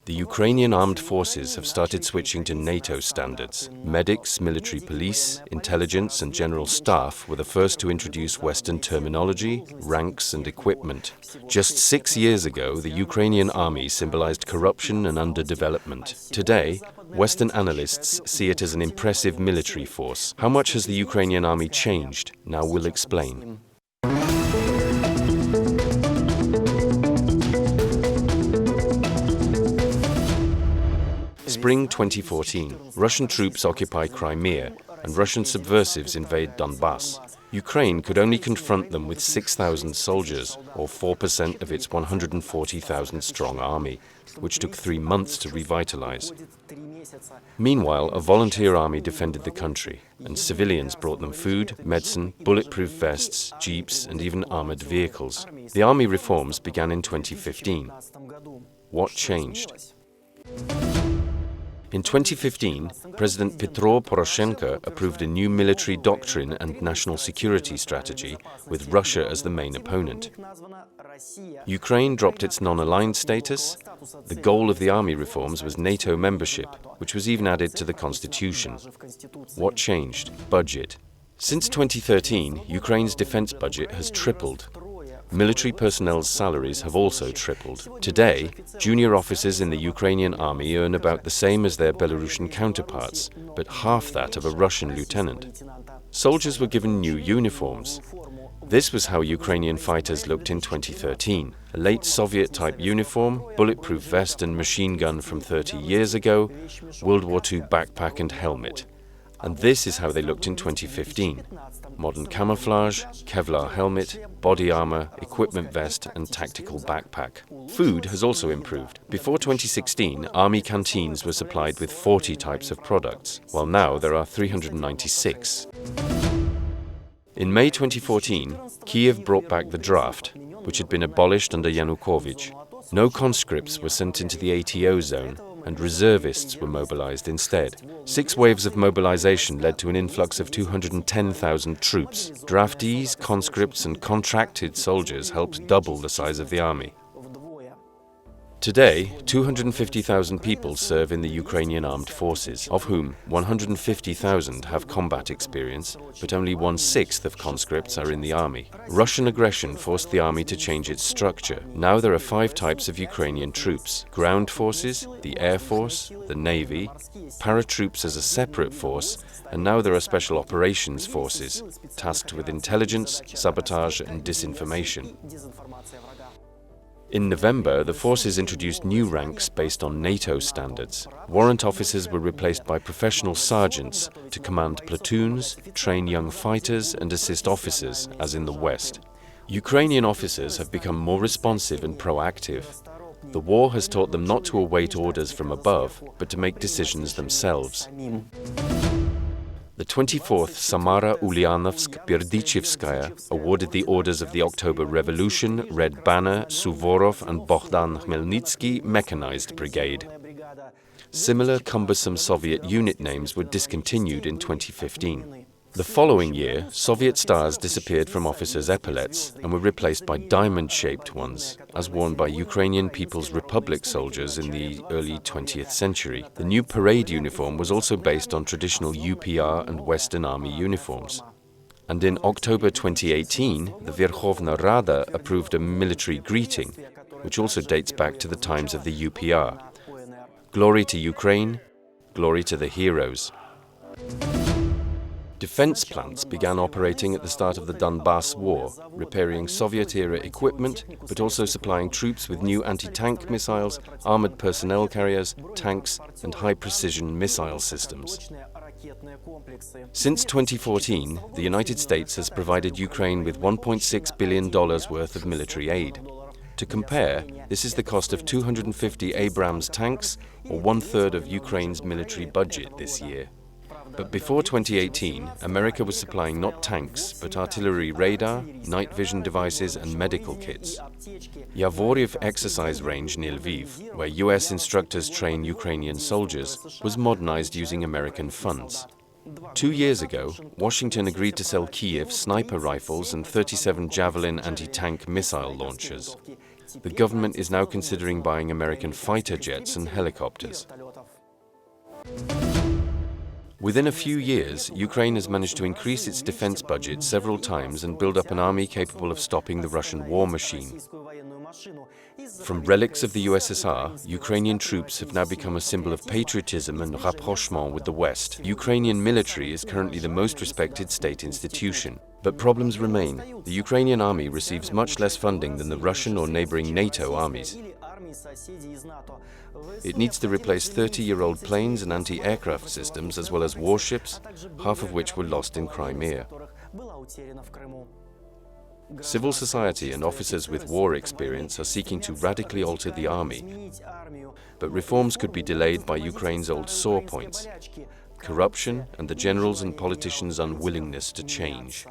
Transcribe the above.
The Ukrainian armed forces have started switching to NATO standards. Medics, military police, intelligence and general staff were the first to introduce Western terminology, ranks and equipment. Just 6 years ago, the Ukrainian army symbolized corruption and underdevelopment. Today, Western analysts see it as an impressive military force. How much has the Ukrainian army changed? Now we'll explain. Spring 2014, Russian troops occupy Crimea and Russian subversives invade Donbas. Ukraine could only confront them with 6,000 soldiers, or 4% of its 140,000-strong army, which took 3 months to revitalise. Meanwhile, a volunteer army defended the country, and civilians brought them food, medicine, bulletproof vests, jeeps, and even armoured vehicles. The army reforms began in 2015. What changed? In 2015, President Petro Poroshenko approved a new military doctrine and national security strategy, with Russia as the main opponent. Ukraine dropped its non-aligned status. The goal of the army reforms was NATO membership, which was even added to the constitution. What changed? Budget. Since 2013, Ukraine's defense budget has tripled. Military personnel's salaries have also tripled. Today, junior officers in the Ukrainian army earn about the same as their Belarusian counterparts, but half that of a Russian lieutenant. Soldiers were given new uniforms. This was how Ukrainian fighters looked in 2013. A late Soviet-type uniform, bulletproof vest and machine gun from 30 years ago, World War II backpack and helmet. And this is how they looked in 2015. Modern camouflage, Kevlar helmet, body armor, equipment vest and tactical backpack. Food has also improved. Before 2016, army canteens were supplied with 40 types of products, while now there are 396. In May 2014, Kiev brought back the draft, which had been abolished under Yanukovych. No conscripts were sent into the ATO zone, and reservists were mobilized instead. 6 waves of mobilization led to an influx of 210,000 troops. Draftees, conscripts and contracted soldiers helped double the size of the army. Today, 250,000 people serve in the Ukrainian armed forces, of whom 150,000 have combat experience, but only 1/6 of conscripts are in the army. Russian aggression forced the army to change its structure. Now there are 5 types of Ukrainian troops: ground forces, the air force, the navy, paratroops as a separate force, and now there are special operations forces, tasked with intelligence, sabotage and disinformation. In November, the forces introduced new ranks based on NATO standards. Warrant officers were replaced by professional sergeants to command platoons, train young fighters and assist officers, as in the West. Ukrainian officers have become more responsive and proactive. The war has taught them not to await orders from above, but to make decisions themselves. The 24th Samara-Ulyanovsk-Berdychevskaya awarded the orders of the October Revolution, Red Banner, Suvorov and Bohdan Khmelnytsky Mechanized Brigade. Similar cumbersome Soviet unit names were discontinued in 2015. The following year, Soviet stars disappeared from officers' epaulets and were replaced by diamond-shaped ones, as worn by Ukrainian People's Republic soldiers in the early 20th century. The new parade uniform was also based on traditional UPR and Western Army uniforms. And in October 2018, the Verkhovna Rada approved a military greeting, which also dates back to the times of the UPR. Glory to Ukraine, glory to the heroes. Defense plants began operating at the start of the Donbas war, repairing Soviet-era equipment, but also supplying troops with new anti-tank missiles, armored personnel carriers, tanks, and high-precision missile systems. Since 2014, the United States has provided Ukraine with $1.6 billion worth of military aid. To compare, this is the cost of 250 Abrams tanks, or 1/3 of Ukraine's military budget this year. But before 2018, America was supplying not tanks, but artillery radar, night vision devices and medical kits. Yavoriev exercise range near Lviv, where US instructors train Ukrainian soldiers, was modernized using American funds. 2 years ago, Washington agreed to sell Kiev sniper rifles and 37 Javelin anti-tank missile launchers. the government is now considering buying American fighter jets and helicopters. Within a few years, Ukraine has managed to increase its defense budget several times and build up an army capable of stopping the Russian war machine. From relics of the USSR, Ukrainian troops have now become a symbol of patriotism and rapprochement with the West. Ukrainian military is currently the most respected state institution. But problems remain. The Ukrainian army receives much less funding than the Russian or neighboring NATO armies. It needs to replace 30-year-old planes and anti-aircraft systems, as well as warships, half of which were lost in Crimea. Civil society and officers with war experience are seeking to radically alter the army, but reforms could be delayed by Ukraine's old sore points: corruption and the generals' and politicians' unwillingness to change.